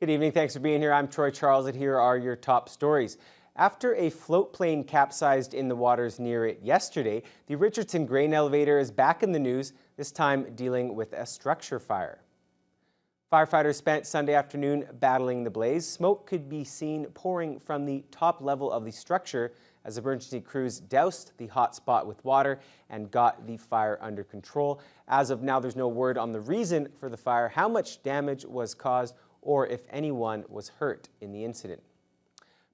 Good evening. Thanks for being here. I'm Troy Charles, and here are your top stories. After a float plane capsized in the waters near it yesterday, the Richardson grain elevator is back in the news, this time dealing with a structure fire. Firefighters spent Sunday afternoon battling the blaze. Smoke could be seen pouring from the top level of the structure as emergency crews doused the hot spot with water and got the fire under control. As of now, there's no word on the reason for the fire, how much damage was caused, or if anyone was hurt in the incident.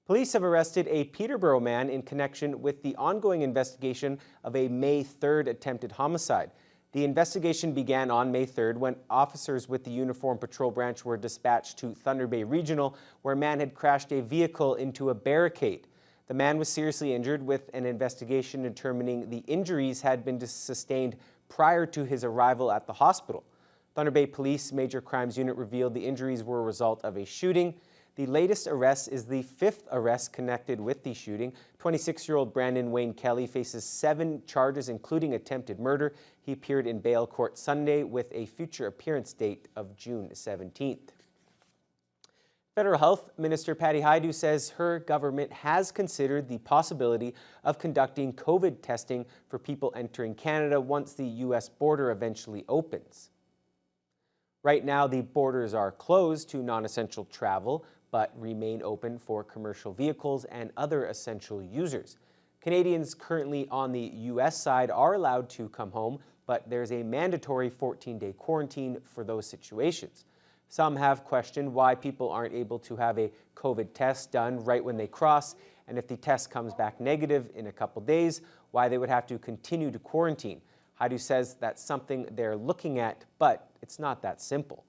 Police have arrested a Peterborough man in connection with the ongoing investigation of a May 3rd attempted homicide. The investigation began on May 3rd when officers with the Uniform Patrol Branch were dispatched to Thunder Bay Regional, where a man had crashed a vehicle into a barricade. The man was seriously injured, with an investigation determining the injuries had been sustained prior to his arrival at the hospital. Thunder Bay Police Major Crimes Unit revealed the injuries were a result of a shooting. The latest arrest is the 5th arrest connected with the shooting. 26-year-old Brandon Wayne Kelly faces 7 charges, including attempted murder. He appeared in bail court Sunday with a future appearance date of June 17th. Federal Health Minister Patty Hajdu says her government has considered the possibility of conducting COVID testing for people entering Canada once the U.S. border eventually opens. Right now, the borders are closed to non-essential travel, but remain open for commercial vehicles and other essential users. Canadians currently on the U.S. side are allowed to come home, but there's a mandatory 14-day quarantine for those situations. Some have questioned why people aren't able to have a COVID test done right when they cross, and if the test comes back negative in a couple days, why they would have to continue to quarantine. Hajdu says that's something they're looking at, but it's not that simple.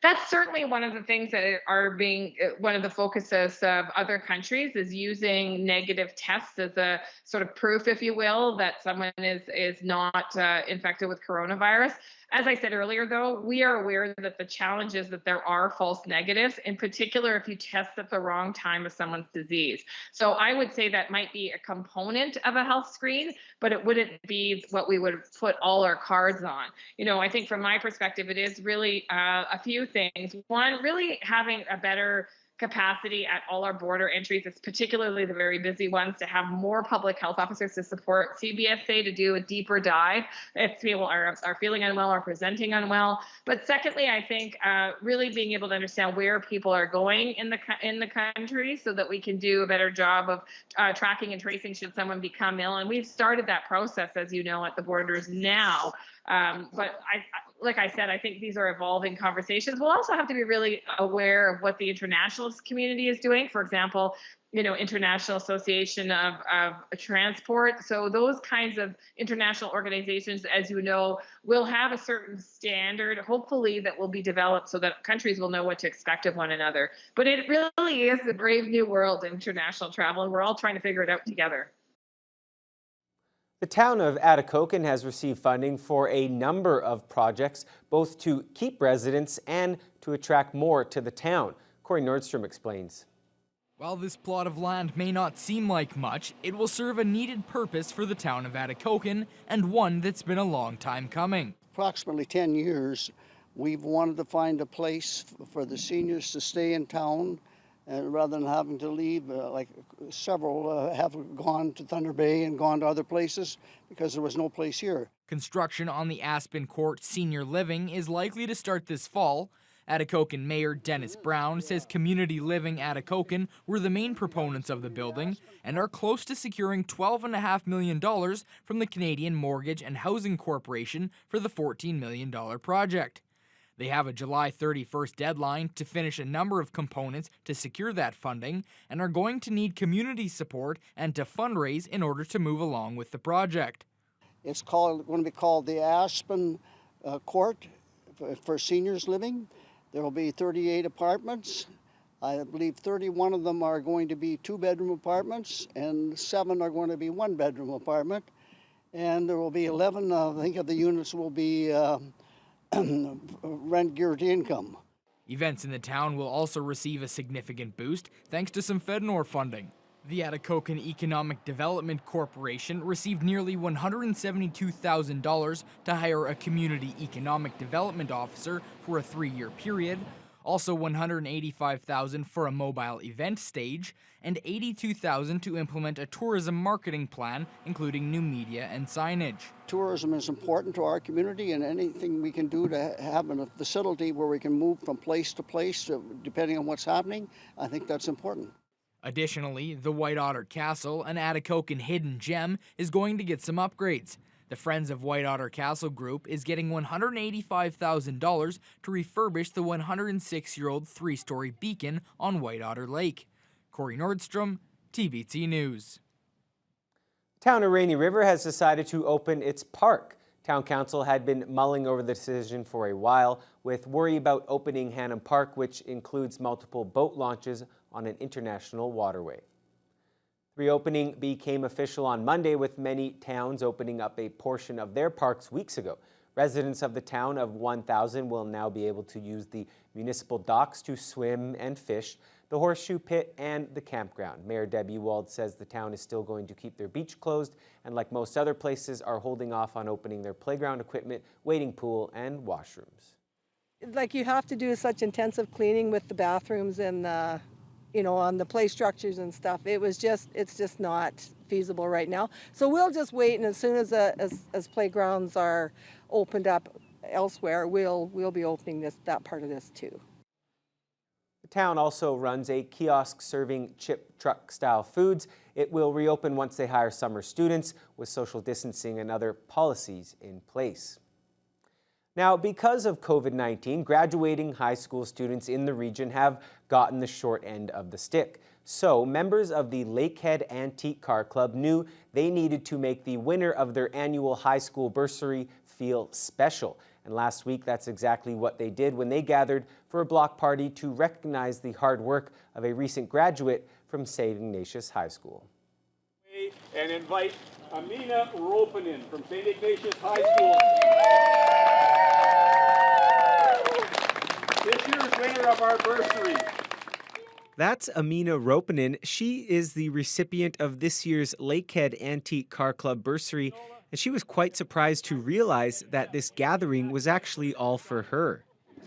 That's certainly one of the things that are being one of the focuses of other countries is using negative tests as a sort of proof, if you will, that someone is not infected with coronavirus. As I said earlier, though, we are aware that the challenge is that there are false negatives, in particular if you test at the wrong time of someone's disease. So I would say that might be a component of a health screen, but it wouldn't be what we would put all our cards on. I think from my perspective, it is really a few things. One, really having a better capacity at all our border entries, it's particularly the very busy ones, to have more public health officers to support CBSA to do a deeper dive if people are feeling unwell or presenting unwell. But secondly, I think really being able to understand where people are going in the country so that we can do a better job of tracking and tracing should someone become ill. And we've started that process, as you know, at the borders now. But like I said, I think these are evolving conversations. We'll also have to be really aware of what the international community is doing. For example, International Association of Transport. So those kinds of international organizations, as you know, will have a certain standard, hopefully, that will be developed so that countries will know what to expect of one another. But it really is a brave new world, international travel, and we're all trying to figure it out together. The town of Atikokan has received funding for a number of projects, both to keep residents and to attract more to the town. Corey Nordstrom explains. While this plot of land may not seem like much, it will serve a needed purpose for the town of Atikokan, and one that's been a long time coming. Approximately 10 years, we've wanted to find a place for the seniors to stay in town, rather than having to leave, like several have gone to Thunder Bay and gone to other places because there was no place here. Construction on the Aspen Court Senior Living is likely to start this fall. Atikokan Mayor Dennis Brown says Community Living Atikokan were the main proponents of the building and are close to securing $12.5 million from the Canadian Mortgage and Housing Corporation for the $14 million project. They have a July 31st deadline to finish a number of components to secure that funding and are going to need community support and to fundraise in order to move along with the project. It's going to be called the Aspen Court for Seniors Living. There will be 38 apartments. I believe 31 of them are going to be 2-bedroom apartments and 7 are going to be 1-bedroom apartment. And there will be 11, I think, of the units will be rent guaranteed income. Events in the town will also receive a significant boost thanks to some FedNor funding. The Atikokan Economic Development Corporation received nearly $172,000 to hire a community economic development officer for a 3-year period. Also $185,000 for a mobile event stage, and $82,000 to implement a tourism marketing plan, including new media and signage. Tourism is important to our community, and anything we can do to have a facility where we can move from place to place, depending on what's happening, I think that's important. Additionally, the White Otter Castle, an Atikokan hidden gem, is going to get some upgrades. The Friends of White Otter Castle group is getting $185,000 to refurbish the 106-year-old three-story beacon on White Otter Lake. Corey Nordstrom, TVT News. Town of Rainy River has decided to open its park. Town Council had been mulling over the decision for a while, with worry about opening Hannam Park, which includes multiple boat launches on an international waterway. Reopening became official on Monday, with many towns opening up a portion of their parks weeks ago. Residents of the town of 1,000 will now be able to use the municipal docks to swim and fish, the horseshoe pit, and the campground. Mayor Debbie Wald says the town is still going to keep their beach closed, and like most other places, are holding off on opening their playground equipment, wading pool, and washrooms. Like, you have to do such intensive cleaning with the bathrooms and on the play structures and stuff. It's just not feasible right now. So we'll just wait, and as soon as playgrounds are opened up elsewhere, we'll be opening that part of this too. The town also runs a kiosk serving chip truck style foods. It will reopen once they hire summer students, with social distancing and other policies in place. Now, because of COVID-19, graduating high school students in the region have gotten the short end of the stick. So, members of the Lakehead Antique Car Club knew they needed to make the winner of their annual high school bursary feel special. And last week, that's exactly what they did when they gathered for a block party to recognize the hard work of a recent graduate from St. Ignatius High School. And invite Amina Ropanen from St. Ignatius High School. This year's winner of our bursary. That's Amina Ropanen. She is the recipient of this year's Lakehead Antique Car Club bursary, and she was quite surprised to realize that this gathering was actually all for her.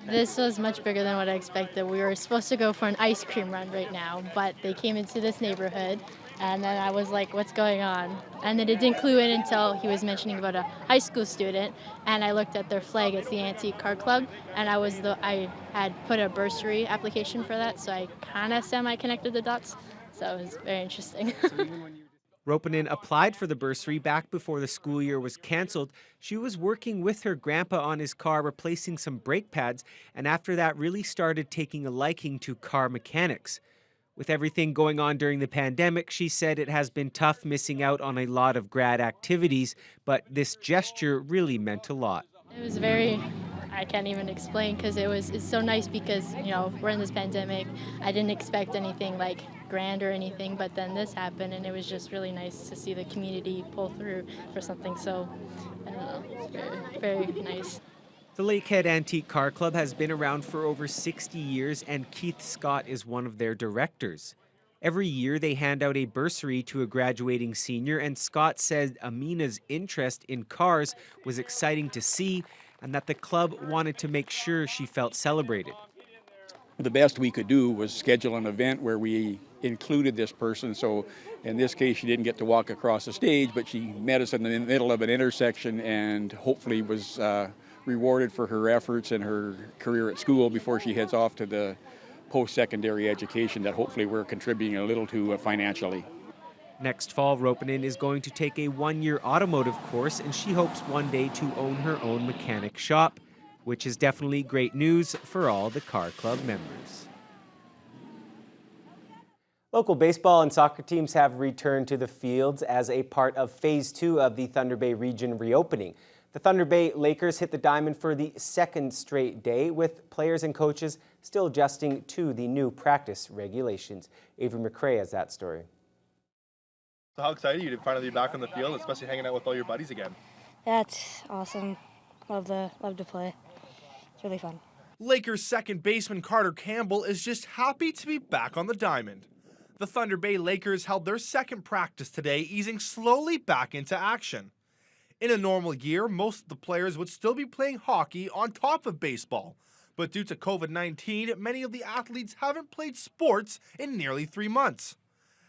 This was much bigger than what I expected. We were supposed to go for an ice cream run right now, but they came into this neighborhood, and then I was like, what's going on? And then it didn't clue in until he was mentioning about a high school student, and I looked at their flag. It's the Antique Car Club, and I had put a bursary application for that, so I kind of semi-connected the dots, so it was very interesting. Ropanen applied for the bursary back before the school year was canceled. She was working with her grandpa on his car, replacing some brake pads, and after that really started taking a liking to car mechanics. With everything going on during the pandemic, she said it has been tough missing out on a lot of grad activities, but this gesture really meant a lot. It was I can't even explain, because it's so nice because, we're in this pandemic. I didn't expect anything like grand or anything, but then this happened, and it was just really nice to see the community pull through for something so, I don't know, it's very, very nice. The Lakehead Antique Car Club has been around for over 60 years, and Keith Scott is one of their directors. Every year they hand out a bursary to a graduating senior, and Scott said Amina's interest in cars was exciting to see, and that the club wanted to make sure she felt celebrated. The best we could do was schedule an event where we included this person. So in this case, she didn't get to walk across the stage, but she met us in the middle of an intersection and hopefully was rewarded for her efforts and her career at school before she heads off to the post-secondary education that hopefully we're contributing a little to financially. Next fall, Ropanen is going to take a one-year automotive course, and she hopes one day to own her own mechanic shop, which is definitely great news for all the car club members. Local baseball and soccer teams have returned to the fields as a part of Phase 2 of the Thunder Bay region reopening. The Thunder Bay Lakers hit the diamond for the second straight day, with players and coaches still adjusting to the new practice regulations. Avery McRae has that story. So how excited are you to finally be back on the field, especially hanging out with all your buddies again? That's awesome. Love to play. It's really fun. Lakers second baseman Carter Campbell is just happy to be back on the diamond. The Thunder Bay Lakers held their second practice today, easing slowly back into action. In a normal year, most of the players would still be playing hockey on top of baseball, But due to COVID-19, many of the athletes haven't played sports in nearly 3 months.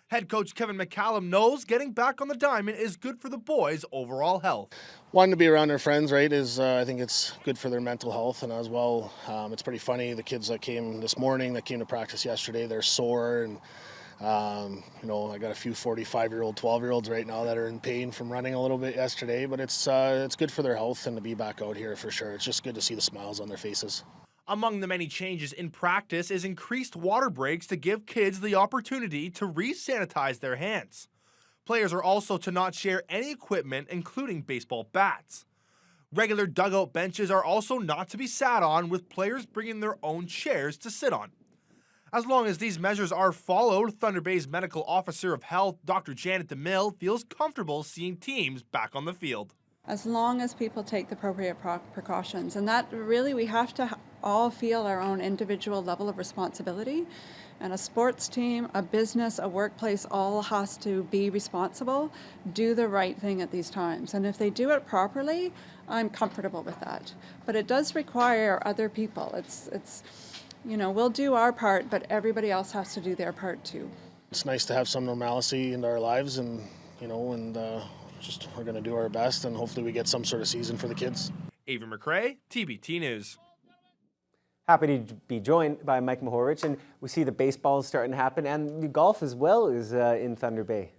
Head coach Kevin McCallum knows getting back on the diamond is good for the boys' overall health. Wanting to be around their friends, right, is I think it's good for their mental health, and as well, it's pretty funny. The kids that came this morning, that came to practice yesterday, they're sore, and I got a few 45-year-old, 12-year-olds right now that are in pain from running a little bit yesterday. But it's good for their health and to be back out here for sure. It's just good to see the smiles on their faces. Among the many changes in practice is increased water breaks to give kids the opportunity to re-sanitize their hands. Players are also to not share any equipment, including baseball bats. Regular dugout benches are also not to be sat on, with players bringing their own chairs to sit on. As long as these measures are followed, Thunder Bay's medical officer of health, Dr. Janet DeMille, feels comfortable seeing teams back on the field. As long as people take the appropriate precautions, and that really we have to all feel our own individual level of responsibility. And a sports team, a business, a workplace all has to be responsible, do the right thing at these times. And if they do it properly, I'm comfortable with that. But it does require other people. It's we'll do our part, but everybody else has to do their part too. It's nice to have some normalcy in our lives, and just we're going to do our best, and hopefully we get some sort of season for the kids. Avery McRae, TBT News. Happy to be joined by Mike Mohorich, and we see the baseball is starting to happen, and the golf as well is in Thunder Bay.